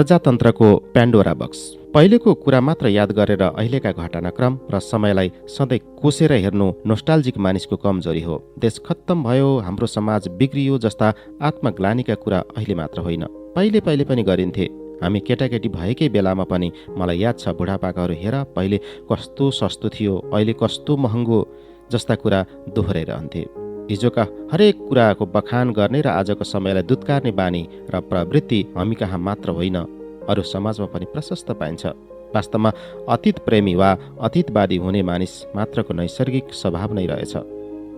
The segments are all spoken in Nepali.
प्रजातन्त्रको प्यान्डोरा बक्स। पहिलेको कुरा मात्र याद गरेर अहिलेका घटनाक्रम र समयलाई सधैँ कोसेर हेर्नु नोस्टाल्जिक मानिसको कमजोरी हो। देश खत्तम भयो, हाम्रो समाज बिग्रियो जस्ता आत्मग्लानीका कुरा अहिले मात्र होइन, पहिले पहिले पनि गरिन्थे। हामी केटाकेटी भएकै बेलामा पनि मलाई याद छ बुढापाकाहरू हेर पहिले कस्तो सस्तो थियो, अहिले कस्तो महँगो जस्ता कुरा दोहोऱ्याइरहन्थे। हिजोका हरेक कुराको बखान गर्ने र आजको समयलाई दुत्कार्ने बानी र प्रवृत्ति हामी कहाँ मात्र होइन, अरू समाजमा पनि प्रशस्त पाइन्छ। वास्तवमा अतीत प्रेमी वा अतीतवादी हुने मानिस मात्रको नैसर्गिक स्वभाव नै रहेछ।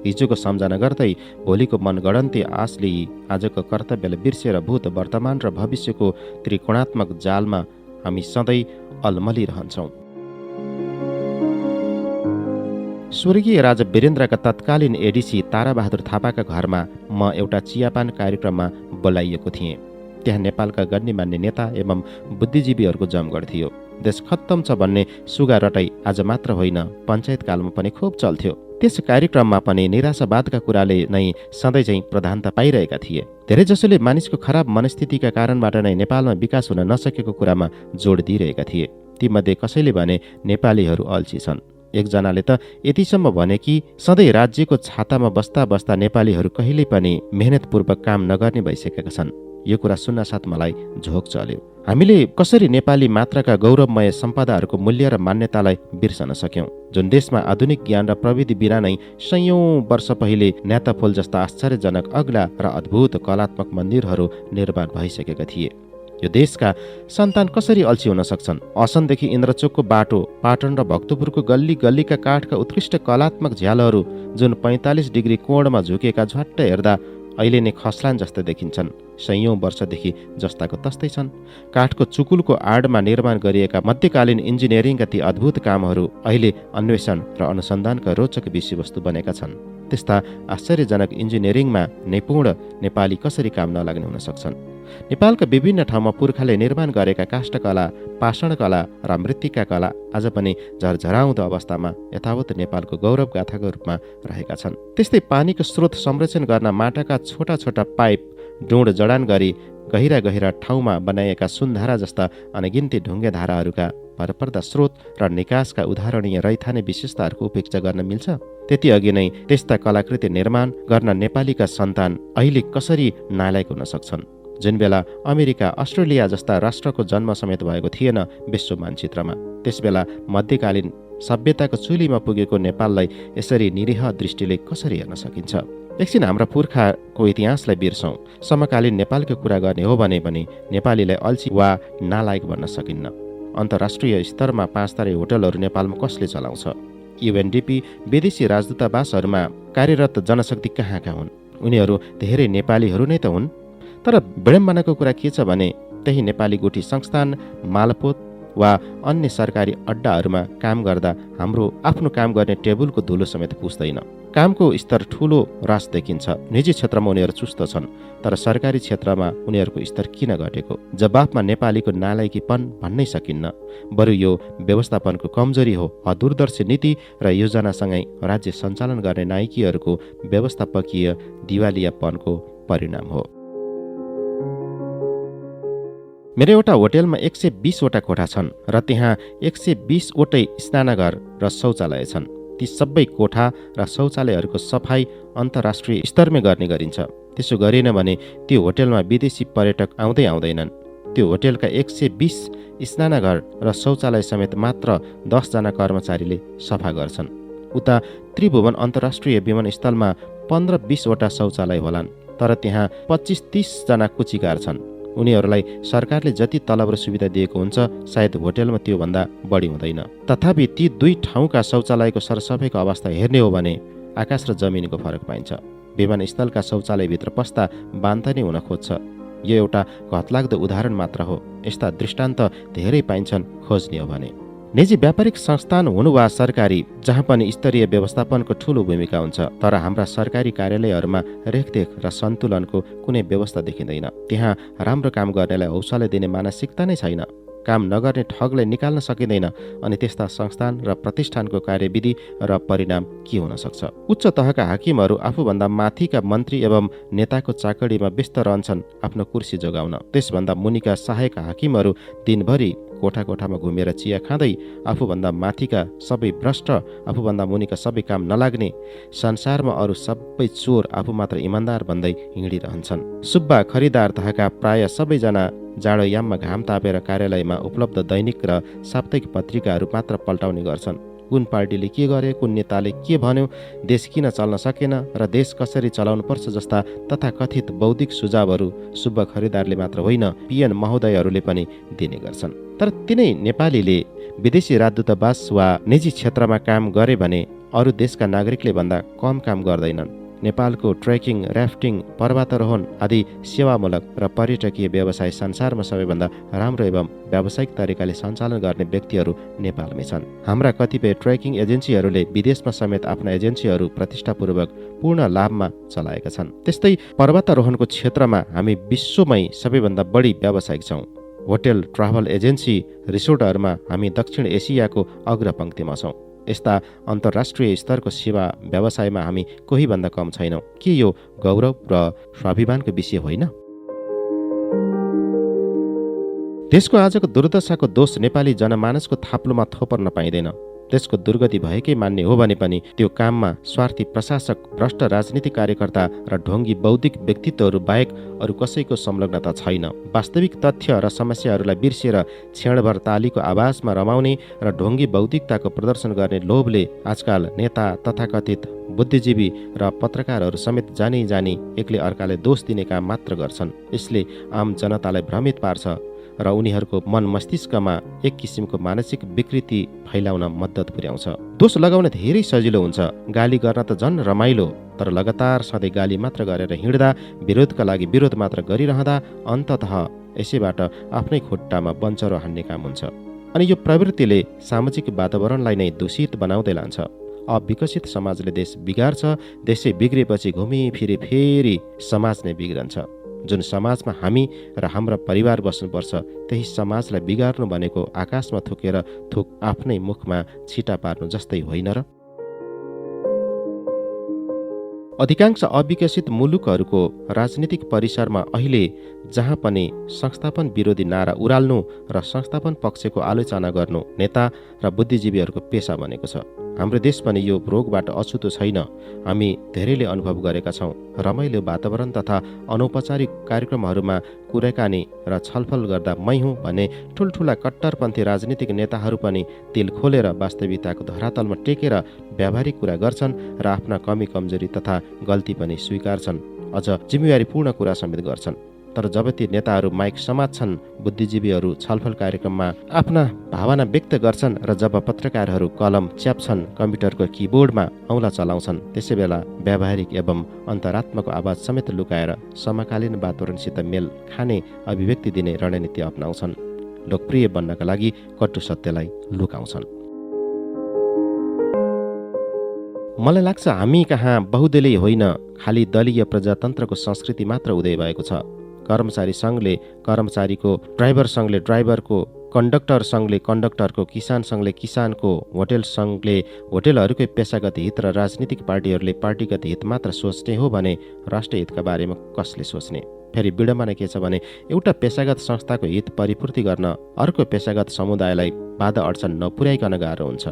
हिजोको सम्झना गर्दै भोलिको मनगढन्ती आश लिई आजको कर्तव्यलाई बिर्सेर भूत, वर्तमान र भविष्यको त्रिकोणात्मक जालमा हामी सधैँ अलमलिरहन्छौँ। स्वर्गीय राजा वीरेन्द्रका तत्कालीन एडिसी ताराबहादुर थापाका घरमा म एउटा चियापान कार्यक्रममा बोलाइएको थिएँ। त्यहाँ नेपालका गण्यमान्य नेता एवं बुद्धिजीवीहरूको जमघट थियो। देश खत्तम छ भन्ने सुगा रटाई आज मात्र होइन, पञ्चायतकालमा पनि खुब चल्थ्यो। त्यस कार्यक्रममा पनि निराशावादका कुराले नै सधैँ चाहिँ प्रधानता पाइरहेका थिए। धेरैजसोले मानिसको खराब मनस्थितिका कारणबाट नै नेपालमा विकास हुन नसकेको कुरामा जोड दिइरहेका थिए। तीमध्ये कसैले भने नेपालीहरू अल्छी छन्। एकजनाले त यतिसम्म भने कि सधैँ राज्यको छातामा बस्दा बस्दा नेपालीहरू कहिल्यै पनि मेहनतपूर्वक काम नगर्ने भइसकेका छन्। यो कुरा सुन्नासाथ मलाई झोक चल्यो। हामीले कसरी नेपाली मात्रका गौरवमय सम्पदाहरूको मूल्य र मान्यतालाई बिर्सन सक्यौं, जुन देशमा आधुनिक ज्ञान र प्रविधि बिना नै सयौं वर्ष पहिले न्याताफोल जस्ता आश्चर्यजनक अग्ला र अद्भुत कलात्मक मन्दिरहरू निर्माण भइसकेका थिए। यो देशका सन्तान कसरी अल्छी हुन सक्छन्? असनदेखि इन्द्रचोकको बाटो, पाटन र भक्तपुरको गल्ली गल्लीका काठका उत्कृष्ट कलात्मक झ्यालहरू जुन 45 डिग्री कोणमा झुकेका झट्ट हेर्दा अहिले नै खस्लान जस्ता देखिन्छन्, सयौं वर्षदेखि जस्ताको तस्तै छन्। काठको चुकुलको आडमा निर्माण गरिएका मध्यकालीन इन्जिनियरिङका ती अद्भुत कामहरू अहिले अन्वेषण र अनुसन्धानका रोचक विषयवस्तु बनेका छन्। त्यस्ता आश्चर्यजनक इन्जिनियरिङमा निपुण नेपाली कसरी काम नलाग्ने हुन सक्छन्? नेपालका विभिन्न ठाउँमा पुर्खाले निर्माण गरेका काष्ठकला, पाषाण कला र मृत्तिका कला आज पनि झरझराउँदो अवस्थामा यथावत नेपालको गौरव गाथाको रूपमा रहेका छन्। त्यस्तै पानीको स्रोत संरक्षण गर्न माटाका छोटा छोटा पाइप डुँड जडान गरी गहिरा गहिरा ठाउँमा बनाइएका सुनधारा जस्ता अनगिन्ती ढुङ्गे धाराहरूका भरपर्दा स्रोत र निकासका उदाहरणीय रैथाने विशेषताहरूको उपेक्षा गर्न मिल्छ? त्यति अघि नै त्यस्ता कलाकृति निर्माण गर्न नेपालीका सन्तान अहिले कसरी नालायक हुन सक्छन्? जुन बेला अमेरिका, अस्ट्रेलिया जस्ता राष्ट्रको जन्म समेत भएको थिएन विश्व मानचित्रमा, त्यसबेला मध्यकालीन सभ्यताको चुलीमा पुगेको नेपाललाई यसरी निरीह दृष्टिले कसरी हेर्न सकिन्छ? एकछिन हाम्रा पुर्खाको इतिहासलाई बिर्सौँ। समकालीन नेपालको कुरा गर्ने हो भने पनि नेपालीलाई अल्छी वा नालायक भन्न सकिन्न। अन्तर्राष्ट्रिय स्तरमा 5 तारे होटलहरू नेपालमा कसले चलाउँछ? युएनडिपी विदेशी राजदूतावासहरूमा कार्यरत जनशक्ति कहाँका हुन्? उनीहरू धेरै नेपालीहरू नै त हुन्। तर विडम्बनाको कुरा के छ भने त्यही नेपाली गुठी संस्थान, मालपोत वा अन्य सरकारी अड्डाहरूमा काम गर्दा हाम्रो आफ्नो काम गर्ने टेबुलको धुलो समेत पुस्दैन। कामको स्तर ठुलो रास देखिन्छ। निजी क्षेत्रमा उनीहरू चुस्त छन्, तर सरकारी क्षेत्रमा उनीहरूको स्तर किन घटेको? जवाफमा नेपालीको नालायकीपन भन्नै सकिन्न, बरु यो व्यवस्थापनको कमजोरी हो। अदूरदर्शी नीति र योजनासँगै राज्य सञ्चालन गर्ने नायकीहरूको व्यवस्थापकीय दिवालियापनको परिणाम हो। मेरो एउटा होटेलमा 120 वटा कोठा छन् र त्यहाँ 120 वटै स्नानघर र शौचालय छन्। ती सबै कोठा र शौचालयहरूको सफाई अन्तर्राष्ट्रिय स्तरमै गर्ने गरिन्छ। त्यसो गरेन भने त्यो होटेलमा विदेशी पर्यटक आउँदैनन्। त्यो होटेलका 120 स्नानघर र शौचालय समेत मात्र 10 जना कर्मचारीले सफा गर्छन्। उता त्रिभुवन अन्तर्राष्ट्रिय विमानस्थलमा 15-20 वटा शौचालय होलान्, तर त्यहाँ 25-30 जना कुचिकार छन्। उनीहरूलाई सरकारले जति तलब र सुविधा दिएको हुन्छ सायद होटेलमा त्योभन्दा बढी हुँदैन। तथापि ती दुई ठाउँका शौचालयको सरसफाइको अवस्था हेर्ने हो भने आकाश र जमिनको फरक पाइन्छ। विमानस्थलका शौचालयभित्र पस्दा बान्ता नै हुन खोज्छ। यो एउटा घतलाग्दो उदाहरण मात्र हो। यस्ता दृष्टान्त धेरै पाइन्छन् खोज्ने हो भने। निजी व्यापारिक संस्थान हुनु वा सरकारी, जहाँ पनि स्तरीय व्यवस्थापनको ठूलो भूमिका हुन्छ, तर हाम्रा सरकारी कार्यालयहरूमा रेखदेख र सन्तुलनको कुनै व्यवस्था देखिँदैन। त्यहाँ राम्रो काम गर्नेलाई हौसला दिने मानसिकता नै छैन। काम नगर्ने ठगलाई निकाल्न सकिँदैन अनि त्यस्ता संस्थान र प्रतिष्ठानको कार्यविधि र परिणाम के हुन सक्छ? उच्च तहका हाकिमहरू आफूभन्दा माथिका मन्त्री एवं नेताको चाकडीमा व्यस्त रहन्छन् आफ्नो कुर्सी जोगाउन। त्यसभन्दा मुनिका सहायक हाकिमहरू दिनभरि कोठा कोठामा घुमेर चिया खाँदै आफूभन्दा माथिका सबै भ्रष्ट, आफूभन्दा मुनिका सबै काम नलाग्ने, संसारमा अरू सबै चोर, आफू मात्र इमान्दार भन्दै हिँडिरहन्छन्। सुब्बा खरिदार तहका प्राय सबैजना जाडोयाममा घाम तापेर कार्यालयमा उपलब्ध दैनिक र साप्ताहिक पत्रिकाहरू मात्र पल्टाउने गर्छन्। कुन पार्टीले के गरे, कुन नेताले के भन्यो, देश किन चल्न सकेन र देश कसरी चलाउनुपर्छ जस्ता तथाकथित बौद्धिक सुझावहरू सुब्बा खरिदारले मात्र होइन, पिएन महोदयहरूले पनि दिने गर्छन्। तर तिनै नेपालीले विदेशी राजदूतावास वा निजी क्षेत्रमा काम गरे भने अरू देशका नागरिकले भन्दा कम काम गर्दैनन्। नेपालको ट्रेकिङ, र्याफ्टिङ, पर्वतारोहण आदि सेवामूलक र पर्यटकीय व्यवसाय संसारमा सबैभन्दा राम्रो एवं व्यावसायिक तरिकाले सञ्चालन गर्ने व्यक्तिहरू नेपालमै छन्। हाम्रा कतिपय ट्रेकिङ एजेन्सीहरूले विदेशमा समेत आफ्ना एजेन्सीहरू प्रतिष्ठापूर्वक पूर्ण लाभमा चलाएका छन्। त्यस्तै पर्वतारोहणको क्षेत्रमा हामी विश्वमै सबैभन्दा बढी व्यावसायिक छौँ। होटेल, ट्राभल एजेन्सी, रिसोर्टहरूमा हामी दक्षिण एसियाको अग्रपङ्क्तिमा छौँ। यस्ता अन्तर्राष्ट्रिय स्तरको सेवा व्यवसायमा हामी कोही भन्दा कम छैनौँ। के यो गौरव र स्वाभिमानको विषय होइन? देशको आजको दुर्दशाको दोष नेपाली जनमानसको थाप्लोमा थोपर्न पाइँदैन। देशको दुर्गति भएकै मान्ने हो भने पनि त्यो काममा स्वार्थी प्रशासक, भ्रष्ट राजनीतिक कार्यकर्ता र ढोङ्गी बौद्धिक व्यक्तित्वहरू बाहेक अरू कसैको संलग्नता छैन। वास्तविक तथ्य र समस्याहरूलाई बिर्सिएर क्षणभर तालीको आवाजमा रमाउने र ढोङ्गी बौद्धिकताको प्रदर्शन गर्ने लोभले आजकाल नेता, तथाकथित बुद्धिजीवी र पत्रकारहरू समेत जानी एकले अर्काले दोष दिने काम मात्र गर्छन्। यसले आम जनतालाई भ्रमित पार्छ र उनीहरूको मन मस्तिष्कमा एक किसिमको मानसिक विकृति फैलाउन मद्दत पुर्याउँछ। दोष लगाउन धेरै सजिलो हुन्छ, गाली गर्न त झन् रमाइलो। तर लगातार सधैँ गाली मात्र गरेर हिँड्दा, विरोधका लागि विरोध मात्र गरिरहँदा अन्ततः यसैबाट आफ्नै खुट्टामा बन्चरो हान्ने काम हुन्छ। अनि यो प्रवृत्तिले सामाजिक वातावरणलाई नै दूषित बनाउँदै लान्छ। अविकसित समाजले देश बिगार्छ, देशै बिग्रेपछि घुमिफिरी फेरि समाज नै बिग्रन्छ। जुन समाजमा हामी र हाम्रा परिवार बस्नुपर्छ त्यही समाजलाई बिगार्नु भनेको आकाशमा थुकेर थुक आफ्नै मुखमा छिटा पार्नु जस्तै होइन र? अधिकांश अविकसित मुलुकहरूको राजनीतिक परिसरमा अहिले जहाँ पनि संस्थापन विरोधी नारा उराल्नु र संस्थापन पक्षको आलोचना गर्नु नेता र बुद्धिजीवीहरूको पेसा बनेको छ। हाम्रो देश पनि यो रोगबाट अछुतो छैन। हामी धेरैले अनुभव गरेका छौँ। रमाइलो वातावरण तथा अनौपचारिक कार्यक्रमहरूमा कुराकानी र छलफल गर्दा मै हुँ भन्ने ठुल्ठुला कट्टरपन्थी राजनीतिक नेताहरू पनि दिल खोलेर वास्तविकताको धरातलमा टेकेर व्यावहारिक कुरा गर्छन् र आफ्ना कमी कमजोरी तथा गल्ती पनि स्वीकार्छन्, अझ जिम्मेवारीपूर्ण कुरा समेत गर्छन्। तर जब ती नेताहरू माइक समात्छन्, बुद्धिजीवीहरू छलफल कार्यक्रममा आफ्ना भावना व्यक्त गर्छन् र जब पत्रकारहरू कलम च्याप्छन्, कम्प्युटरको किबोर्डमा औँला चलाउँछन्, त्यसै बेला व्यावहारिक एवं अन्तरात्माको आवाज समेत लुकाएर समकालीन वातावरणसित मेल खाने अभिव्यक्ति दिने रणनीति अपनाउँछन्। लोकप्रिय बन्नका लागि कटु सत्यलाई लुकाउँछन्। मलाई लाग्छ हामी कहाँ बहुदलीय होइन, खालि दलीय प्रजातन्त्रको संस्कृति मात्र उदय भएको छ। कर्मचारी सङ्घले कर्मचारीको, ड्राइभर सङ्घले ड्राइभरको, कन्डक्टर सङ्घले कन्डक्टरको, किसान सङ्घले किसानको, होटेल सङ्घले होटेलहरूकै पेसागत हित र राजनीतिक पार्टीहरूले पार्टीगत हित मात्र सोच्ने हो भने राष्ट्रिय हितका बारेमा कसले सोच्ने? फेरि विडम्बना के छ भने एउटा पेसागत संस्थाको हित परिपूर्ति गर्न अर्को पेसागत समुदायलाई बाधा अड्चन नपुर्याइकन गाह्रो हुन्छ।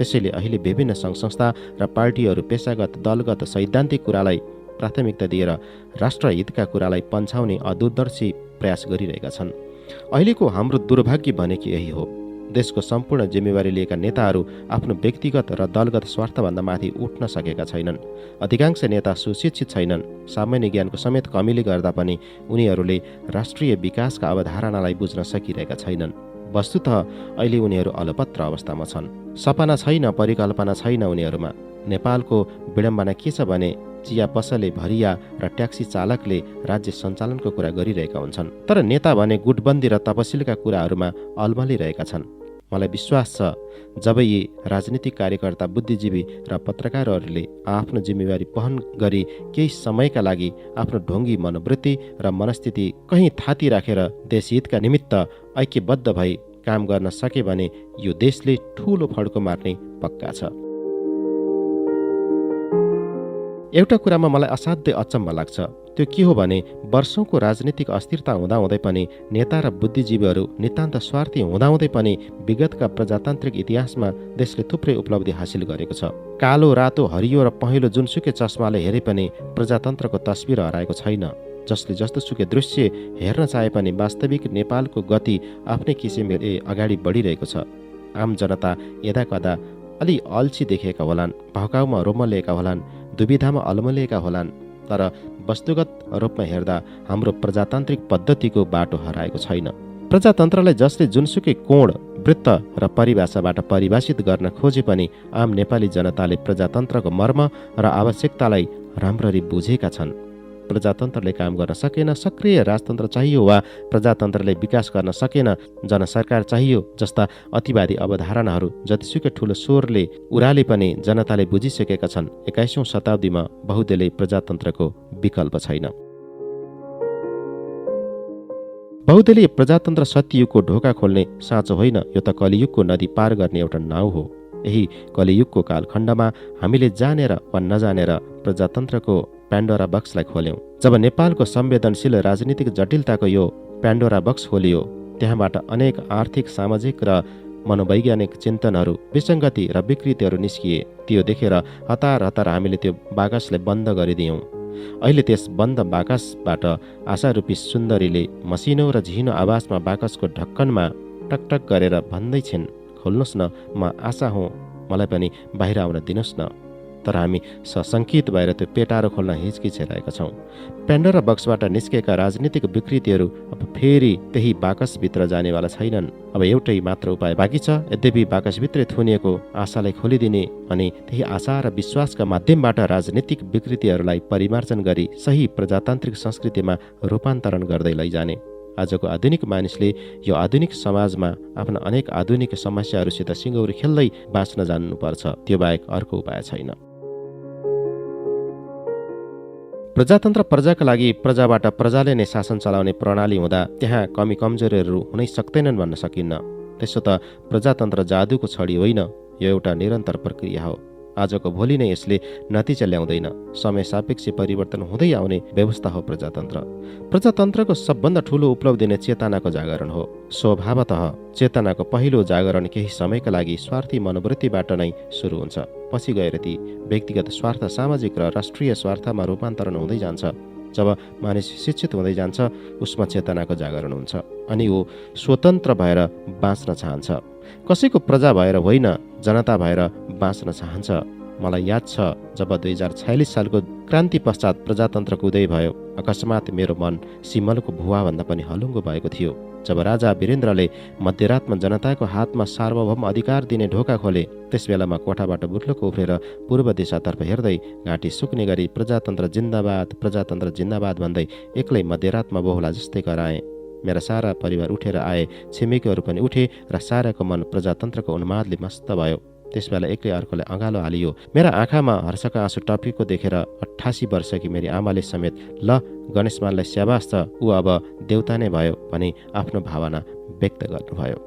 त्यसैले अहिले विभिन्न सङ्घ संस्था र पार्टीहरू पेसागत, दलगत, सैद्धान्तिक कुरालाई प्राथमिकता दिएर राष्ट्रहितका कुरालाई पन्छाउने अदूरदर्शी प्रयास गरिरहेका छन्। अहिलेको हाम्रो दुर्भाग्य भनेको यही हो। देशको सम्पूर्ण जिम्मेवारी लिएका नेताहरू आफ्नो व्यक्तिगत र दलगत स्वार्थभन्दा माथि उठ्न सकेका छैनन्। अधिकांश नेता सुशिक्षित छैनन्। सामान्य ज्ञानको समेत कमीले गर्दा पनि उनीहरूले राष्ट्रिय विकासका अवधारणालाई बुझ्न सकिरहेका छैनन्। वस्तुतः अहिले उनीहरू अलपत्र अवस्थामा छन्। सपना छैन, परिकल्पना छैन उनीहरूमा। नेपालको विडम्बना के छ भने चिया पसले, भरिया र ट्याक्सी चालकले राज्य सञ्चालनको कुरा गरिरहेका हुन्छन्, तर नेता भने गुटबन्दी र तपसिलका कुराहरूमा अल्मलिरहेका छन्। मलाई विश्वास छ जब यी राजनीतिक कार्यकर्ता, बुद्धिजीवी र पत्रकारहरूले आफ्नो जिम्मेवारी वहन गरी केही समयका लागि आफ्नो ढोङ्गी मनोवृत्ति र मनस्थिति कहीँ थाती राखेर देशहितका निमित्त ऐक्यबद्ध भई काम गर्न सके भने यो देशले ठूलो फड्को मार्ने पक्का छ। एउटा कुरामा मलाई असाध्यै अचम्म लाग्छ, त्यो के हो भने वर्षौंको राजनीतिक अस्थिरता हुँदाहुँदै पनि नेता र बुद्धिजीवीहरू नितान्त स्वार्थी हुँदाहुँदै पनि विगतका प्रजातान्त्रिक इतिहासमा देशले थुप्रै उपलब्धि हासिल गरेको छ। कालो, रातो, हरियो र पहेँलो जुनसुकै चस्माले हेरे पनि प्रजातन्त्रको तस्बिर हराएको छैन। जसले जस्तोसुकै दृश्य हेर्न चाहे पनि वास्तविक नेपालको गति आफ्नै किसिमले अगाडि बढिरहेको छ। आम जनता यदाकदा अलि अल्छी देखेका होलान्, भहकाउमा रोमलिएका होलान्, दुविधामा अलमलिएका होलान्, तर वस्तुगत रूपमा हेर्दा हाम्रो प्रजातान्त्रिक पद्धतिको बाटो हराएको छैन। प्रजातन्त्रलाई जसले जुनसुकै कोण, वृत्त र परिभाषाबाट परिभाषित गर्न खोजे पनि आम नेपाली जनताले प्रजातन्त्रको मर्म र आवश्यकतालाई राम्ररी बुझेका छन्। प्रजातन्त्रले काम गर्न सकेन, सक्रिय राजतन्त्र चाहियो, वा प्रजातन्त्रले विकास गर्न सकेन, जनसरकार चाहियो जस्ता अतिवादी अवधारणाहरू जतिसुकै ठूलो स्वरले उराले पनि जनताले बुझिसकेका छन्। 21औं शताब्दीमा बहुदलीय प्रजातन्त्रको विकल्प छैन। बहुदलीय प्रजातन्त्र सत्ययुगको ढोका खोल्ने साँचो होइन, यो त कलियुगको नदी पार गर्ने एउटा नाउ हो। यही कलियुगको कालखण्डमा हामीले जानेर वा नजानेर प्रजातन्त्रको प्यान्डोरा बक्सलाई खोल्यौं। जब नेपालको संवेदनशील राजनीतिक जटिलताको यो प्यान्डोरा बक्स खोलियो, त्यहाँबाट अनेक आर्थिक, सामाजिक र मनोवैज्ञानिक चिन्तनहरू, विसङ्गति र विकृतिहरू निस्किए। त्यो देखेर हतार हतार हामीले त्यो बाकसलाई बन्द गरिदियौं। अहिले त्यस बन्द बाकसबाट आशारूपी सुन्दरीले मसिनो र झिनो आवाजमा बाकसको ढक्कनमा टकटक गरेर भन्दै छिन्, खोल्नुहोस् न, म आशा हुँ, मलाई पनि बाहिर आउन दिनुहोस् न। तर हामी सशङ्कित भएर त्यो पेटारो खोल्न हिचकिचाइरहेका छौँ। प्यान्डोरा बक्सबाट निस्केका राजनीतिक विकृतिहरू अब फेरि त्यही बाकसभित्र जानेवाला छैनन्। अब एउटै मात्र उपाय बाँकी छ। यद्यपि बाकसभित्रै थुनिएको आशालाई खोलिदिने अनि त्यही आशा र विश्वासका माध्यमबाट राजनीतिक विकृतिहरूलाई परिमार्जन गरी सही प्रजातान्त्रिक संस्कृतिमा रूपान्तरण गर्दै लैजाने। आजको आधुनिक मानिसले यो आधुनिक समाजमा आफ्ना अनेक आधुनिक समस्याहरूसित सिङ्गौरी खेल्दै बाँच्न जान्नुपर्छ। त्यो बाहेक अर्को उपाय छैन। प्रजातन्त्र प्रजाका लागि, प्रजाबाट प्रजाले नै शासन चलाउने प्रणाली हुँदा त्यहाँ कमी कमजोरीहरू हुनै सक्दैनन् भन्न सकिन्न। त्यसो त प्रजातन्त्र जादुको छडी होइन, यो एउटा निरन्तर प्रक्रिया हो। आजको भोलि नै यसले नतिजा ल्याउँदैन। समय सापेक्ष परिवर्तन हुँदै आउने व्यवस्था हो प्रजातन्त्र। प्रजातन्त्रको सबभन्दा ठूलो उपलब्धि नै चेतनाको जागरण हो। स्वभावतः चेतनाको पहिलो जागरण केही समयका लागि स्वार्थी मनोवृत्तिबाट नै सुरु हुन्छ। पछि गएर ती व्यक्तिगत स्वार्थ, सामाजिक र राष्ट्रिय स्वार्थमा रूपान्तरण हुँदै जान्छ। जब मानिस शिक्षित हुँदै जान्छ, उसमा चेतनाको जागरण हुन्छ अनि ऊ स्वतन्त्र भएर बाँच्न चाहन्छ। कसैको प्रजा भएर होइन, जनता भएर बाँच्न चाहन्छ। मलाई याद छ, जब 2046 सालको क्रान्ति पश्चात प्रजातन्त्रको उदय भयो, अकस्मात मेरो मन सिमलको भुवाभन्दा पनि हलुङ्गो भएको थियो। जब राजा वीरेन्द्रले मध्यरातमा जनताको हातमा सार्वभौम अधिकार दिने ढोका खोले, त्यस बेलामा कोठाबाट बुर्लुको उफ्रेर पूर्व दिशातर्फ हेर्दै घाँटी सुक्ने गरी प्रजातन्त्र जिन्दाबाद, प्रजातन्त्र जिन्दाबाद भन्दै एक्लै मध्यरातमा बोहुला जस्तै कराएँ। मेरा सारा परिवार उठेर आए, छिमेकीहरू पनि उठे र साराको मन प्रजातन्त्रको उन्मादले मस्त भयो। त्यसबेला एक्लै अर्कोलाई अँगालो हालियो। मेरा आँखामा हर्षका आँसु टपिएको देखेर 88 वर्षकी मेरी आमाले समेत ल गणेशमानलाई स्याबास छ, ऊ अब देउता नै भयो भनी आफ्नो भावना व्यक्त गर्नुभयो।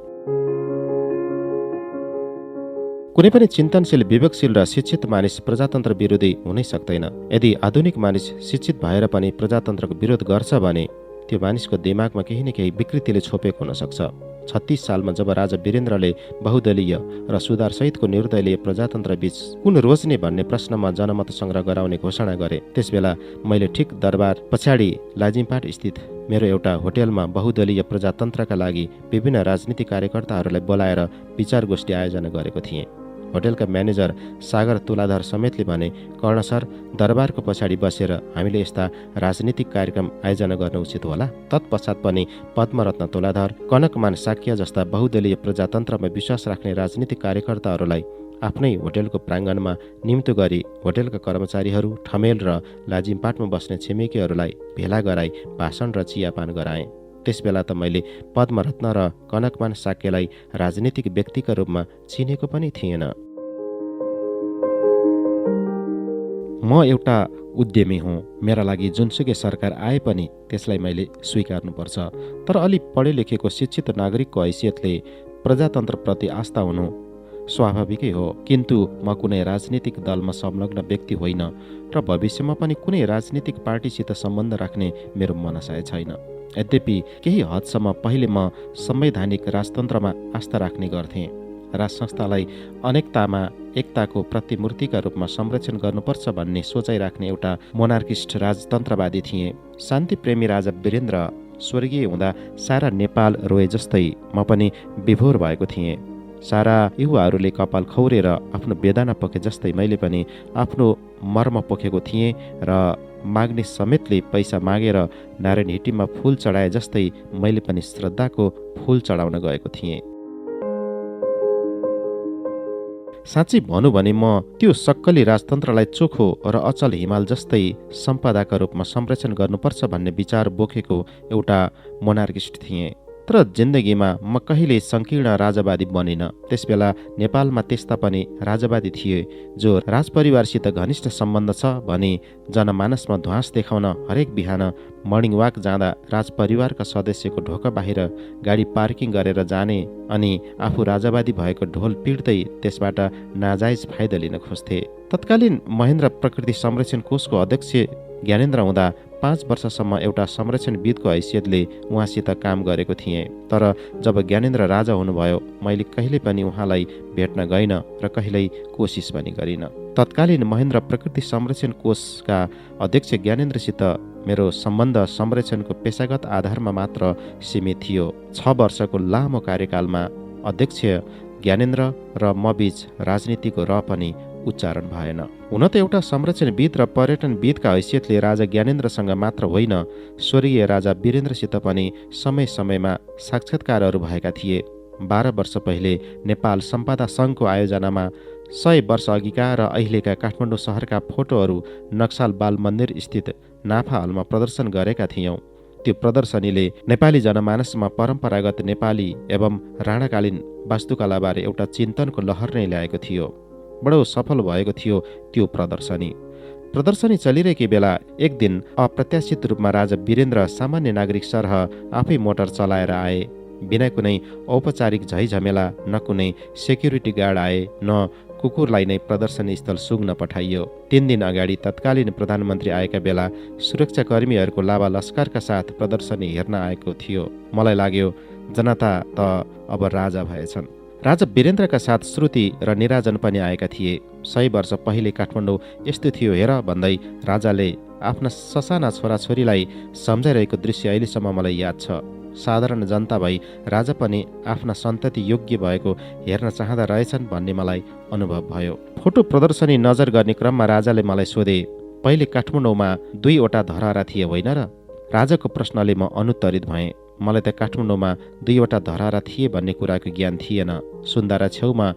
कुनै पनि चिन्तनशील, विवेकशील र शिक्षित मानिस प्रजातन्त्र विरोधी हुनै सक्दैन। यदि आधुनिक मानिस शिक्षित भएर पनि प्रजातन्त्रको विरोध गर्छ भने त्यो मानिसको दिमागमा केही न केही विकृतिले छोपेको हुन सक्छ। 36 सालमा जब राजा वीरेन्द्रले बहुदलीय र सुधारसहितको निर्दलीय प्रजातन्त्र बीच कुन रोज्ने भन्ने प्रश्नमा जनमत संग्रह गराउने घोषणा गरे, त्यसबेला मैले ठिक दरबार पछाडि लाजिमपाट स्थित मेरो एउटा होटेलमा बहुदलीय प्रजातन्त्रका लागि विभिन्न राजनीतिक कार्यकर्ताहरूलाई बोलाएर विचार गोष्ठी आयोजना गरेको थिएँ। होटेलका म्यानेजर सागर तुलाधर समेतले भने, कर्ण सर, दरबारको पछाडि बसेर हामीले यस्ता राजनीतिक कार्यक्रम आयोजना गर्न उचित होला। तत्पश्चात पनि पद्मरत्न तुलाधर, कनकमान साक्य जस्ता बहुदलीय प्रजातन्त्रमा विश्वास राख्ने राजनीतिक कार्यकर्ताहरूलाई आफ्नै होटेलको प्राङ्गणमा निम्तो गरी होटेलका कर्मचारीहरू, ठमेल र लाजिमपाटमा बस्ने छिमेकीहरूलाई भेला गराई भाषण र चियापान गराएँ। त्यसबेला त मैले पद्मरत्न र कनकमान साक्यलाई राजनीतिक व्यक्तिका रूपमा चिनेको पनि थिएन। म एउटा उद्यमी हुँ। मेरा लागि जुनसुकै सरकार आए पनि त्यसलाई मैले स्वीकार्नुपर्छ। तर अलि पढे लेखेको शिक्षित नागरिकको हैसियतले प्रजातन्त्रप्रति आस्था हुनु स्वाभाविकै हो, किन्तु म कुनै राजनीतिक दलमा संलग्न व्यक्ति होइन र भविष्यमा पनि कुनै राजनीतिक पार्टीसित सम्बन्ध राख्ने मेरो मनसाय छैन। यद्यपि केही हदसम्म पहिले म संवैधानिक राजतन्त्रमा आस्था राख्ने गर्थेँ। राज संस्थालाई अनेकतामा एकताको प्रतिमूर्तिका रूपमा संरक्षण गर्नुपर्छ भन्ने सोचाइ राख्ने एउटा मोनार्किस्ट राजतन्त्रवादी थिएँ। शान्तिप्रेमी राजा वीरेन्द्र स्वर्गीय हुँदा सारा नेपाल रोए जस्तै म पनि विभोर भएको थिएँ। सारा युवाहरूले कपाल खौरेर आफ्नो वेदना पोखे जस्तै मैले पनि आफ्नो मर्म पोखेको थिएँ र माग्ने समेतले पैसा मागेर नारायण हिटीमा फूल चढाए जस्तै मैले पनि श्रद्धाको फूल चढाउन गएको थिएँ। साँच्चै भनौँ भने म त्यो सक्कली राजतन्त्रलाई चोखो र अचल हिमाल जस्तै सम्पदाका रूपमा संरक्षण गर्नुपर्छ भन्ने विचार बोकेको एउटा मोनार्किस्ट थिएँ। तर जिन्दगीमा म कहिले सङ्कीर्ण राजावादी बनिन। त्यसबेला नेपालमा त्यस्ता पनि राजावादी थिए जो राजपरिवारसित घनिष्ठ सम्बन्ध छ भनी जनमानसमा ध्वास देखाउन हरेक बिहान मर्निङ वाक जाँदा राजपरिवारका सदस्यको ढोका बाहिर गाडी पार्किङ गरेर जाने अनि आफू राजावादी भएको ढोल पिट्दै त्यसबाट नाजायज फाइदा लिन खोज्थे। तत्कालीन महेन्द्र प्रकृति संरक्षण कोषको अध्यक्ष ज्ञानेन्द्र हुँदा 5 वर्षसम्म एउटा संरक्षणविदको हैसियतले उहाँसित काम गरेको थिएँ। तर जब ज्ञानेन्द्र राजा हुनुभयो मैले कहिल्यै पनि उहाँलाई भेट्न गइन र कहिल्यै कोसिस पनि गरिन। तत्कालीन महेन्द्र प्रकृति संरक्षण कोषका अध्यक्ष ज्ञानेन्द्रसित मेरो सम्बन्ध संरक्षणको पेशागत आधारमा मात्र सीमित थियो। 6 वर्षको लामो कार्यकालमा अध्यक्ष ज्ञानेन्द्र र म बीच राजनीतिको र पनि उच्चारण भएन। हुन त एउटा संरक्षणविद र पर्यटनविदका हैसियतले राजा ज्ञानेन्द्रसँग मात्र होइन, स्वर्गीय राजा वीरेन्द्रसित पनि समय समयमा साक्षात्कारहरू भएका थिए। 12 वर्ष पहिले नेपाल सम्पदा सङ्घको आयोजनामा 100 वर्ष अघिका र अहिलेका काठमाडौँ सहरका फोटोहरू नक्साल बाल मन्दिर स्थित नाफा हलमा प्रदर्शन गरेका थियौँ। त्यो प्रदर्शनीले नेपाली जनमानसमा परम्परागत नेपाली एवं राणाकालीन वास्तुकलाबारे एउटा चिन्तनको लहर नै ल्याएको थियो। बडो सफल भएको थियो त्यो प्रदर्शनी चलिरहेकै बेला एक दिन अप्रत्याशित रूपमा राजा वीरेन्द्र सामान्य नागरिक सरह आफै मोटर चलाएर आए। बिना कुनै औपचारिक झैझमेला, न कुनै सेक्युरिटी गार्ड आए, न कुकुरलाई नै प्रदर्शनी स्थल सुग्न पठाइयो। 3 दिन अगाडि तत्कालीन प्रधानमन्त्री आएका बेला सुरक्षाकर्मीहरूको लावा लस्करका साथ प्रदर्शनी हेर्न आएको थियो। मलाई लाग्यो जनता त अब राजा भएछन्। राजा वीरेन्द्रका साथ श्रुति र निराजन पनि आएका थिए। 100 वर्ष पहिले काठमाडौँ यस्तो थियो हेर भन्दै राजाले आफ्ना ससाना छोराछोरीलाई सम्झाइरहेको दृश्य अहिलेसम्म मलाई याद छ। साधारण जनता भई राजा पनि आफ्ना सन्तति योग्य भएको हेर्न चाहँदा रहेछन् भन्ने मलाई अनुभव भयो। फोटो प्रदर्शनी नजर गर्ने क्रममा राजाले मलाई सोधे, पहिले काठमाडौँमा 2वटा धरहरा थिए होइन र? राजाको प्रश्नले म अनुत्तरित भएँ। मलाई त काठमाडौँमा 2वटा धरहरा थिए भन्ने कुराको ज्ञान थिएन। सुन्दारा छेउमा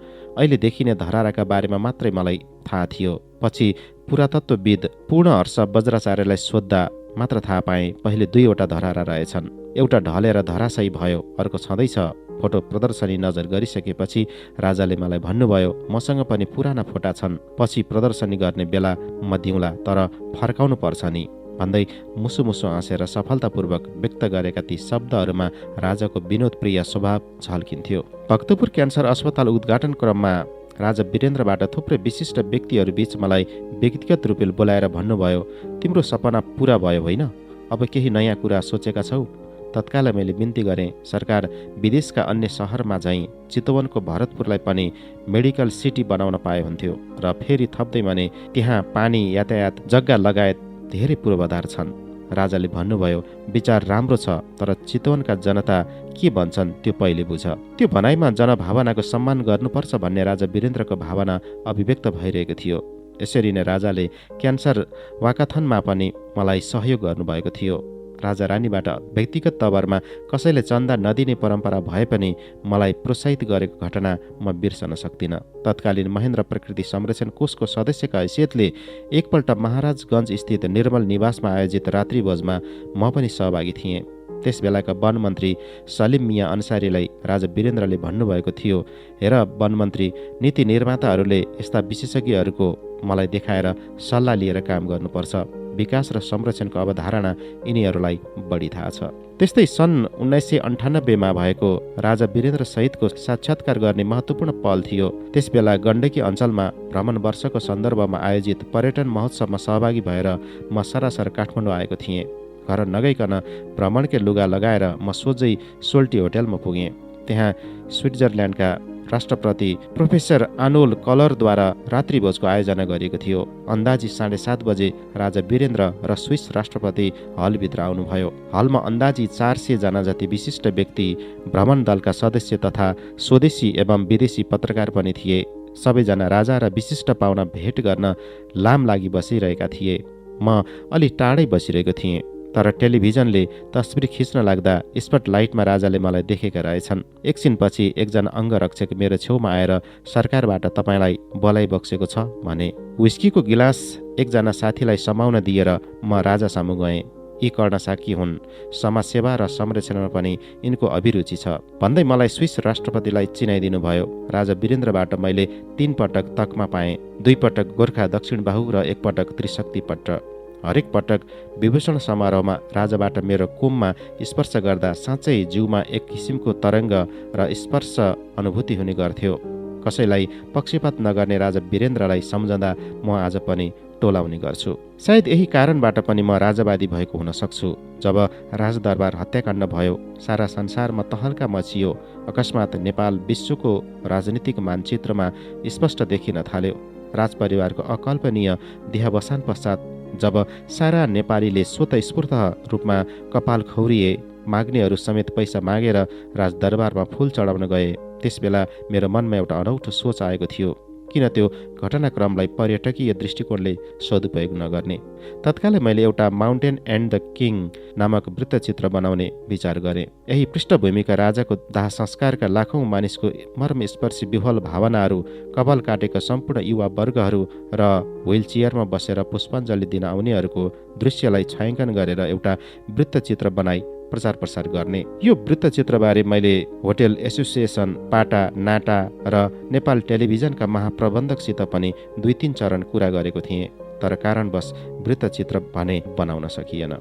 अहिले देखिने धरहराका बारेमा मात्रै मलाई थाहा थियो। पछि पुरातत्वविद पूर्ण हर्ष बज्राचार्यलाई सोद्धा मात्र थाहा पाएँ पहिले 2वटा धरहरा रहेछन्। एउटा ढलेर धराशायी भयो, अर्को छँदैछ। फोटो प्रदर्शनी नजर गरिसकेपछि राजाले मलाई भन्नुभयो, मसँग पनि पुराना फोटा छन्, पछि प्रदर्शनी गर्ने बेला म दिउँला, तर फर्काउनु पर्छ नि भन्दै मुसु मुसु हाँसेर सफलतापूर्वक व्यक्त गरेका ती शब्दहरूमा राजाको विनोदप्रिय स्वभाव झल्किन्थ्यो। भक्तपुर क्यान्सर अस्पताल उद्घाटन क्रममा राजा वीरेन्द्रबाट थुप्रै विशिष्ट व्यक्तिहरू बीच मलाई व्यक्तिगत रूपले बोलाएर भन्नुभयो, तिम्रो सपना पुरा भयो होइन? अब केही नयाँ कुरा सोचेका छौ? तत्काल मैले बिन्ती गरेँ, सरकार विदेशका अन्य सहरमा झैँ चितवनको भरतपुरलाई पनि मेडिकल सिटी बनाउन पाए हुन्थ्यो। र फेरि थप्दै भने त्यहाँ पानी, यातायात, जग्गा लगायत धेरै पूर्वाधार छन्। राजाले भन्नुभयो, विचार राम्रो छ, तर चितवनका जनता के भन्छन् त्यो पहिले बुझ। त्यो भनाइमा जनभावनाको सम्मान गर्नुपर्छ भन्ने राजा वीरेन्द्रको भावना अभिव्यक्त भइरहेको थियो। यसरी नै राजाले क्यान्सर वाकाथनमा पनि मलाई सहयोग गर्नुभएको थियो। राजा रानीबाट व्यक्तिगत तवरमा कसैले चन्दा नदिने परम्परा भए पनि मलाई प्रोत्साहित गरेको घटना म बिर्सन सक्दिनँ। तत्कालीन महेन्द्र प्रकृति संरक्षण कोषको सदस्यका हैसियतले एकपल्ट महाराजगञ्ज स्थित निर्मल निवासमा आयोजित रात्रिभोजमा म पनि सहभागी थिएँ। त्यस बेलाका वनमन्त्री सलिम मिया अन्सारीलाई राजा वीरेन्द्रले भन्नुभएको थियो, हेर वनमन्त्री, नीति निर्माताहरूले यस्ता विशेषज्ञहरूको मलाई देखाएर सल्लाह लिएर काम गर्नुपर्छ। विकास र संरक्षणको अवधारणा यिनीहरूलाई बढी थाहा छ। त्यस्तै सन् 1998 भएको राजा वीरेन्द्र सहितको साक्षात्कार गर्ने महत्त्वपूर्ण पहल थियो। त्यसबेला गण्डकी अञ्चलमा भ्रमण वर्षको सन्दर्भमा आयोजित पर्यटन महोत्सवमा सहभागी भएर म सरासर काठमाडौँ आएको थिएँ। घर नगइकन भ्रमणकै लुगा लगाएर म सोझै सोल्टी होटेलमा पुगेँ। त्यहाँ स्विट्जरल्यान्डका राष्ट्रपति प्रोफेसर आनोल कलरद्वारा रात्रिभोजको आयोजना गरिएको थियो। अन्दाजी 7:30 बजे राजा वीरेन्द्र र स्विस राष्ट्रपति हलभित्र आउनुभयो। हलमा अन्दाजी 400 जना जति विशिष्ट व्यक्ति, भ्रमण दलका सदस्य तथा स्वदेशी एवं विदेशी पत्रकार पनि थिए। सबैजना राजा र विशिष्ट पाहुना भेट गर्न लाम लागि बसिरहेका थिए। म अलि टाढै बसिरहेको थिएँ, तर टेलिभिजनले तस्बिर खिच्न लाग्दा स्पटलाइटमा राजाले मलाई देखेका रहेछन्। एकछिनपछि एकजना अङ्गरक्षक मेरो छेउमा आएर सरकारबाट तपाईँलाई बोलाइ बक्सेको छ भने। विस्कीको गिलास एकजना साथीलाई समाउन दिएर म राजासामु गएँ। यी कर्ण साकी हुन्, समाजसेवा र संरक्षणमा पनि यिनको अभिरुचि छ भन्दै मलाई स्विस राष्ट्रपतिलाई चिनाइदिनु भयो। राजा वीरेन्द्रबाट मैले 3 पटक तकमा पाएँ, 2 पटक गोर्खा दक्षिण बाहु र 1 पटक त्रिशक्ति पत्र। हरेक पटक विभूषण समारोहमा राजाबाट मेरो कोममा स्पर्श गर्दा साँच्चै जिउमा एक किसिमको तरङ्ग र स्पर्श अनुभूति हुने गर्थ्यो। कसैलाई पक्षपात नगर्ने राजा वीरेन्द्रलाई सम्झँदा म आज पनि टोलाउने गर्छु। सायद यही कारणबाट पनि म राजावादी भएको हुन सक्छु। जब राजदरबार हत्याकाण्ड भयो, सारा संसारमा तहल्का मचियो। अकस्मात नेपाल विश्वको राजनीतिक मानचित्रमा स्पष्ट देखिन थाल्यो। राजपरिवारको अकल्पनीय देहावसान पश्चात जब सारा नेपालीले स्वतस्फूर्त रूपमा कपाल खौरिए, माग्नेहरू समेत पैसा मागेर राजदरबारमा फूल चढाउन गए, त्यसबेला मेरो मनमा एउटा अनौठो सोच आएको थियो। किन त्यो घटनाक्रमलाई पर्यटकीय दृष्टिकोणले सदुपयोग नगर्ने? तत्कालै मैले एउटा माउन्टेन एन्ड द किङ नामक वृत्तचित्र बनाउने विचार गरेँ। यही पृष्ठभूमिका राजाको दाह संस्कारका लाखौँ मानिसको मर्मस्पर्शी विह्वल भावनाहरू, कपाल काटेका सम्पूर्ण युवा वर्गहरू र व्हील चेयरमा बसेर पुष्पाञ्जली दिन आउनेहरूको दृश्यलाई छायाङ्कन गरेर एउटा वृत्तचित्र बनाई प्रचार प्रसार गर्ने। यो वृत्तचित्रबारे मैले होटेल एसोसिएसन, पाटा, नाटा र नेपाल टेलिभिजनका महाप्रबन्धकसित पनि 2-3 चरण कुरा गरेको थिएँ, तर कारणवश वृत्तचित्र भने बनाउन सकिएन।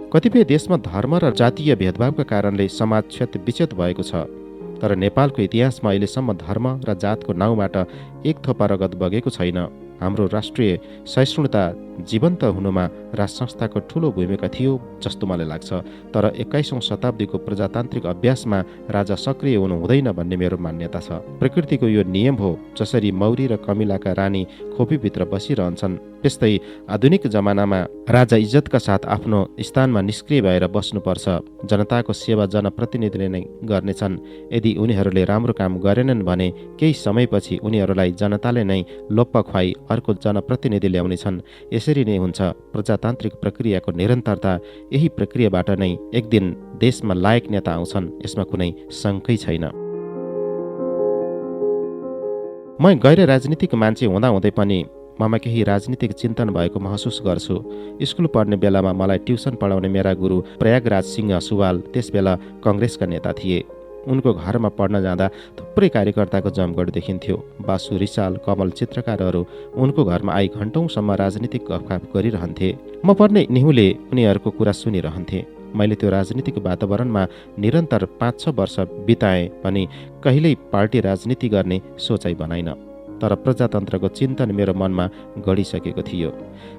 कतिपय देशमा धर्म र जातीय भेदभावका कारणले समाज क्षत विक्षत भएको छ, तर नेपालको इतिहासमा अहिलेसम्म धर्म र जातको नाउँबाट एक थोपा रगत बगेको छैन। हाम्रो राष्ट्रिय सहिष्णुता जीवन्त हुनुमा राज संस्थाको ठूलो भूमिका थियो जस्तो मलाई लाग्छ। तर 21औं शताब्दीको प्रजातान्त्रिक अभ्यासमा राजा सक्रिय हुनु हुँदैन भन्ने मेरो मान्यता छ। प्रकृतिको यो नियम हो, जसरी मौरी र कमिलाका रानी खोपीभित्र बसिरहन्छन्, त्यस्तै आधुनिक जमानामा राजा इज्जतका साथ आफ्नो स्थानमा निष्क्रिय भएर बस्नुपर्छ। जनताको सेवा जनप्रतिनिधिले नै गर्नेछन्। यदि उनीहरूले राम्रो काम गरेनन् भने केही समयपछि उनीहरूलाई जनताले नै लोप्प खुवाई अर्को जनप्रतिनिधि ल्याउनेछन्। यसरी नै हुन्छ प्रजातान्त्रिक प्रक्रियाको निरन्तरता। यही प्रक्रियाबाट नै एक दिन देशमा लायक नेता आउँछन्, यसमा कुनै शङ्कै छैन। म गैर राजनीतिक मान्छे हुँदाहुँदै पनि ममा केही राजनीतिक चिन्तन भएको महसुस गर्छु। स्कुल पढ्ने बेलामा मलाई ट्युसन पढाउने मेरा गुरु प्रयागराज सिंह सुवाल त्यसबेला कङ्ग्रेसका नेता थिए। उनको घरमा पढ्न जाँदा थुप्रै कार्यकर्ताको जमघट देखिन्थ्यो। बासु रिसाल, कमल चित्रकारहरू उनको घरमा आई घन्टौँसम्म राजनीतिक गफगाफ गरिरहन्थे। म पढ्ने निहुले उनीहरूको कुरा सुनिरहन्थे। मैले त्यो राजनीतिक वातावरणमा निरन्तर 5-6 वर्ष बिताएँ पनि कहिल्यै पार्टी राजनीति गर्ने सोचाइ बनाइन। तर प्रजातन्त्रको चिन्तन मेरो मनमा गढिसकेको थियो।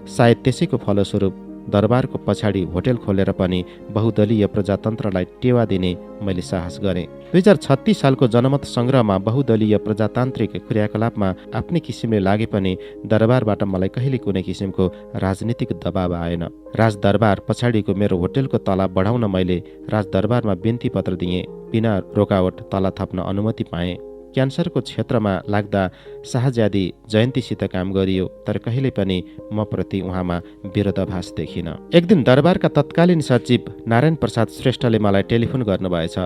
सायद त्यसैको फलस्वरूप दरबारको पछाडि होटेल खोलेर पनि बहुदलीय प्रजातन्त्रलाई टेवा दिने मैले साहस गरेँ। 2036 सालको जनमत सङ्ग्रहमा बहुदलीय प्रजातान्त्रिक क्रियाकलापमा आफ्नै किसिमले लागे पनि दरबारबाट मलाई कहिले कुनै किसिमको राजनीतिक दबाव आएन। राजदरबार पछाडिको मेरो होटेलको तला बढाउन मैले राजदरबारमा बिन्ती पत्र दिएँ। बिना रोकावट तला थप्न अनुमति पाएँ। क्यान्सरको क्षेत्रमा लाग्दा शाहज्यादी जयन्तीसित काम गरियो, तर कहिल्यै पनि म प्रति उहाँमा विरोधाभास देखिन। एक दिन दरबारका तत्कालीन सचिव नारायण प्रसाद श्रेष्ठले मलाई टेलिफोन गर्नुभएछ।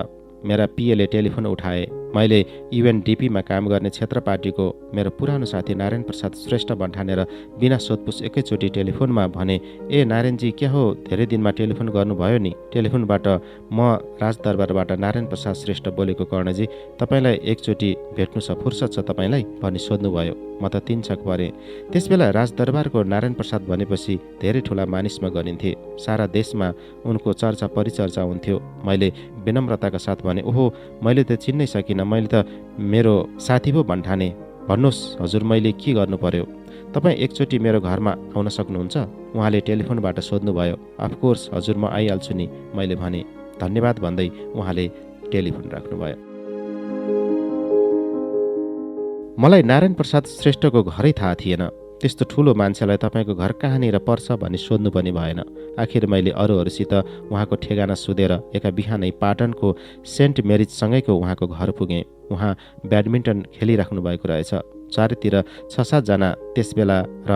मेरा पिएले टेलिफोन उठाए। मैले युएनडिपीमा काम गर्ने क्षेत्र पार्टीको मेरो पुरानो साथी नारायण प्रसाद श्रेष्ठ भन्ठानेर बिना सोधपुछ एकैचोटि टेलिफोनमा भने, ए नारायणजी क्या हो, धेरै दिनमा टेलिफोन गर्नुभयो नि। टेलिफोनबाट म राजदरबारबाट नारायण प्रसाद श्रेष्ठ बोलेको कर्णजी, तपाईँलाई एकचोटि भेट्नु छ, फुर्सद छ तपाईँलाई भनी सोध्नुभयो। म त तीन छक परेँ। त्यसबेला राजदरबारको नारायण प्रसाद भनेपछि धेरै ठुला मानिसमा गनिन्थे। सारा देशमा उनको चर्चा परिचर्चा हुन्थ्यो। मैले विनम्रताका साथ भने, ओहो मैले त चिन्नै सकिनँ, मैले त मेरो साथी पो भन्ठाने। भन्नुहोस् हजुर मैले के गर्नु पर्यो? तपाईँ एकचोटि मेरो घरमा आउन सक्नुहुन्छ? उहाँले टेलिफोनबाट सोध्नुभयो। अफकोर्स हजुर म आइहाल्छु नि, मैले भने। धन्यवाद भन्दै उहाँले टेलिफोन राख्नुभयो। मलाई नारायण प्रसाद श्रेष्ठको घरै थाहा थिएन। त्यस्तो ठुलो मान्छेलाई तपाईँको घर कहाँनिर पर्छ भनी सोध्नु पनि भएन। आखिर मैले अरूहरूसित उहाँको ठेगाना सोधेर एका बिहानै पाटनको सेन्ट मेरिजसँगैको उहाँको घर पुगेँ। उहाँ ब्याडमिन्टन खेलिराख्नु भएको रहेछ। चारैतिर 6-7 जना त्यसबेला र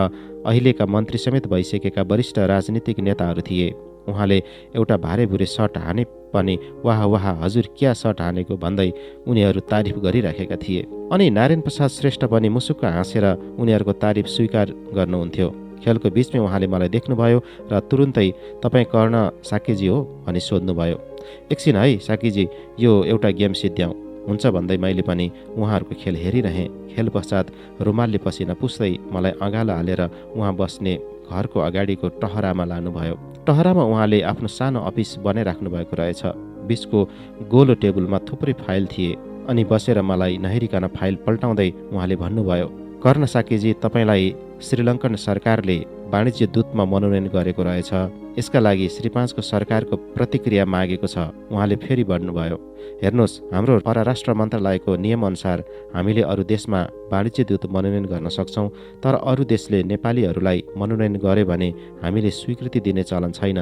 अहिलेका मन्त्री समेत भइसकेका वरिष्ठ राजनीतिक नेताहरू थिए। उहाँले एउटा भारे सर्ट हाने पनि वाह वाह हजुर क्या सर्ट हानेको भन्दै उनीहरू तारिफ गरिराखेका थिए। अनि नारायण प्रसाद श्रेष्ठ पनि मुसुक्क हाँसेर उनीहरूको तारिफ स्वीकार गर्नुहुन्थ्यो। खेलको बिचमै उहाँले मलाई देख्नुभयो र तुरुन्तै तपाईँ कर्ण साकेजी हो भनी सोध्नुभयो। एकछिन है साकेजी, यो एउटा गेम सिद्ध्याउँ हुन्छ भन्दै मैले पनि उहाँहरूको खेल हेरिरहेँ। खेल पश्चात रुमालले पसिना पुस्दै मलाई अँगालो हालेर उहाँ बस्ने घरको अगाडिको टहरामा लानुभयो। टहरामा उहाँले आफ्नो सानो अफिस बनाइराख्नु भएको रहेछ। बिचको गोलो टेबलमा थुप्रै फाइल थिए। अनि बसेर मलाई नहेरिकन फाइल पल्टाउँदै उहाँले भन्नुभयो, कर्ण साकेजी तपाईँलाई श्रीलङ्कन सरकारले वाणिज्य दूतमा मनोनयन गरेको रहेछ। यसका लागि श्री 5को सरकारको प्रतिक्रिया मागेको छ। उहाँले फेरि भन्नुभयो, हेर्नुहोस् हाम्रो परराष्ट्र मन्त्रालयको नियमअनुसार हामीले अरू देशमा वाणिज्य दूत मनोनयन गर्न सक्छौँ, तर अरू देशले नेपालीहरूलाई मनोनयन गरे भने हामीले स्वीकृति दिने चलन छैन।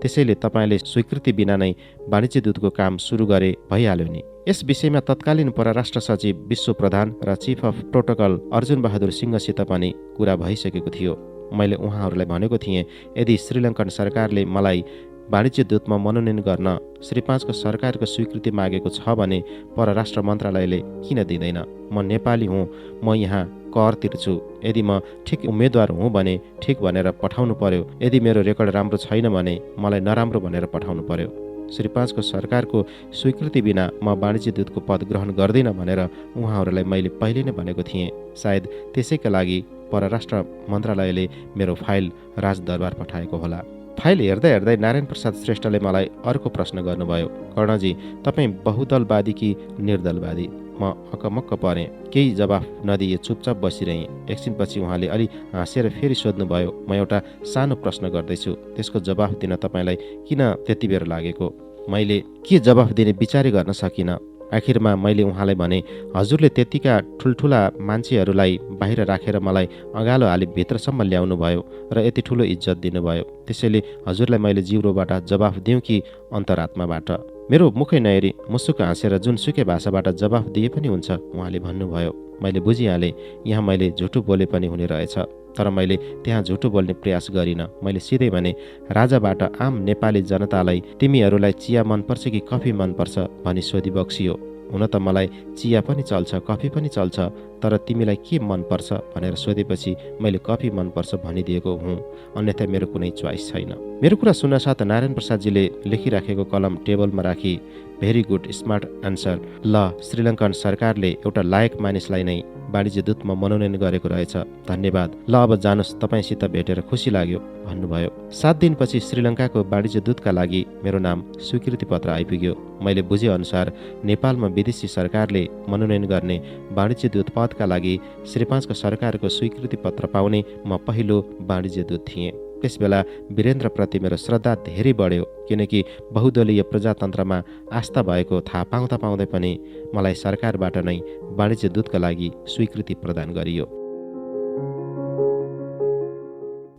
त्यसैले तपाईँले स्वीकृति बिना नै वाणिज्य दूतको काम सुरु गरे भइहाल्यो नि। यस विषयमा तत्कालीन परराष्ट्र सचिव विश्व प्रधान र chief of protocol Arjun Bahadur सिंहसित पनि कुरा भइसकेको थियो। मैले उहाँहरूलाई भनेको थिएँ, यदि श्रीलङ्कन सरकारले मलाई वाणिज्य दूतमा मनोनयन गर्न श्री 5को सरकारको स्वीकृति मागेको छ भने परराष्ट्र मन्त्रालयले किन दिँदैन? म नेपाली हुँ, म यहाँ कर तिर्छु। यदि म ठिक उम्मेदवार हुँ भने ठिक भनेर पठाउनु पर्यो, यदि मेरो रेकर्ड राम्रो छैन भने मलाई नराम्रो भनेर पठाउनु पर्यो। श्री 5को सरकारको स्वीकृति बिना म वाणिज्य दूतको पद ग्रहण गर्दिनँ भनेर उहाँहरूलाई मैले पहिले नै भनेको थिएँ। सायद त्यसैका लागि परराष्ट्र मन्त्रालयले मेरो फाइल राजदरबार पठाएको होला। फाइल हेर्दै हेर्दै नारायण प्रसाद श्रेष्ठले मलाई अर्को प्रश्न गर्नुभयो, कर्णजी तपाईँ बहुदलवादी कि निर्दलवादी? म अकमक्क परेँ। केही जवाफ नदिए चुपचाप बसिरहेँ। एकछिनपछि उहाँले अलि हाँसेर फेरि सोध्नुभयो, म एउटा सानो प्रश्न गर्दैछु, त्यसको जवाफ दिन तपाईँलाई किन त्यति बेर लागेको? मैले के जवाफ दिने विचारै गर्न सकिनँ। आखिरमा मैले उहाँलाई भने, हजुरले त्यतिका ठुल्ठुला मान्छेहरूलाई बाहिर राखेर मलाई अँगालो हाली भित्रसम्म ल्याउनु भयो र यति ठुलो इज्जत दिनुभयो। त्यसैले हजुरलाई मैले जिब्रोबाट जवाफ दिउँ कि अन्तरात्माबाट? मेरो मुखै नहेरी मुसुक्क हाँसेर जुनसुकै भाषाबाट जवाफ दिए पनि हुन्छ उहाँले भन्नुभयो। मैले बुझिहालेँ यहाँ मैले झुटो बोले पनि हुने रहेछ, तर मैले त्यहाँ झुटो बोल्ने प्रयास गरिनँ। मैले सिधै भने, राजाबाट आम नेपाली जनतालाई तिमीहरूलाई चिया मनपर्छ कि कफी मनपर्छ भनी सोधी बक्सियो। हुन त मलाई चिया पनि चल्छ, कफी पनि चल्छ, तर तिमीलाई के मनपर्छ भनेर सोधेपछि मैले कफी मनपर्छ भनिदिएको हुँ, अन्यथा मेरो कुनै च्वाइस छैन। मेरो कुरा सुन्नसाथ नारायण प्रसादजीले लेखिराखेको कलम टेबलमा राखी, भेरी गुड स्मार्ट एन्सर। ल श्रीलङ्कन सरकारले एउटा लायक मानिसलाई नै वाणिज्य दूतमा मनोनयन गरेको रहेछ, धन्यवाद। ल अब जानुहोस्, तपाईँसित भेटेर खुसी लाग्यो भन्नुभयो। 7 दिनपछि श्रीलङ्काको वाणिज्य दूतका लागि मेरो नाम स्वीकृति पत्र आइपुग्यो। मैले बुझेअनुसार नेपालमा विदेशी सरकारले मनोनयन गर्ने वाणिज्य दूत पदका लागि श्री 5को सरकारको स्वीकृति पत्र पाउने म पहिलो वाणिज्य दूत थिएँ। त्यसबेला वीरेन्द्रप्रति मेरो श्रद्धा धेरै बढ्यो, किनकि बहुदलीय प्रजातन्त्रमा आस्था भएको थाहा पाउँदा पाउँदै पनि मलाई सरकारबाट नै वाणिज्य दूतका लागि स्वीकृति प्रदान गरियो।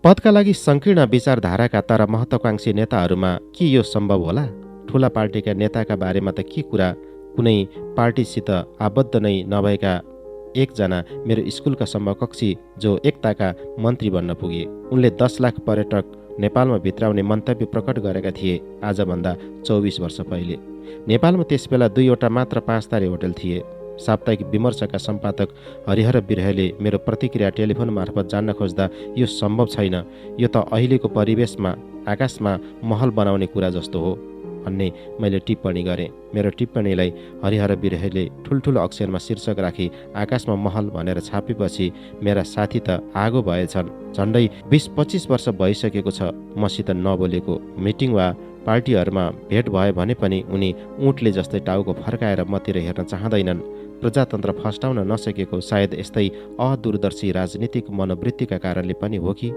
पदका लागि संकीर्ण विचारधाराका तर महत्वाकांक्षी नेताहरूमा के यो सम्भव होला? ठुला पार्टीका नेताका बारेमा त के कुरा, कुनै पार्टीसित आबद्ध नै नभएका एकजना मेरो स्कुलका समकक्षी जो एकताका मन्त्री बन्न पुगे। उनले 10 लाख पर्यटक नेपालमा भित्राउने मन्तव्य प्रकट गरेका थिए आजभन्दा 24 वर्ष पहिले। नेपालमा त्यसबेला 2वटा मात्र 5 तारे होटल थिए। साप्ताहिक विमर्शका सम्पादक हरिहर बिरहले मेरो प्रतिक्रिया टेलिफोन मार्फत जान्न खोज्दा यो सम्भव छैन, यो त अहिलेको परिवेशमा आकाशमा महल बनाउने कुरा जस्तो हो भन्ने मैले टिप्पणी गरेँ। मेरो टिप्पणीलाई हरिहर बिरहले ठुल्ठुलो अक्षरमा शीर्षक राखी आकाशमा महल भनेर छापेपछि मेरा साथी त आगो भएछन्। झन्डै 20-25 वर्ष भइसकेको छ मसित नबोलेको। मिटिङ वा पार्टीहरूमा भेट भयो भने पनि उनी ऊँटले जस्तै टाउको फर्काएर मतिर हेर्न चाहँदैनन्। प्रजातन्त्र फस्टाउन नसकेको सायद यस्तै अदूरदर्शी राजनीतिक मनोवृत्तिका कारणले पनि हो कि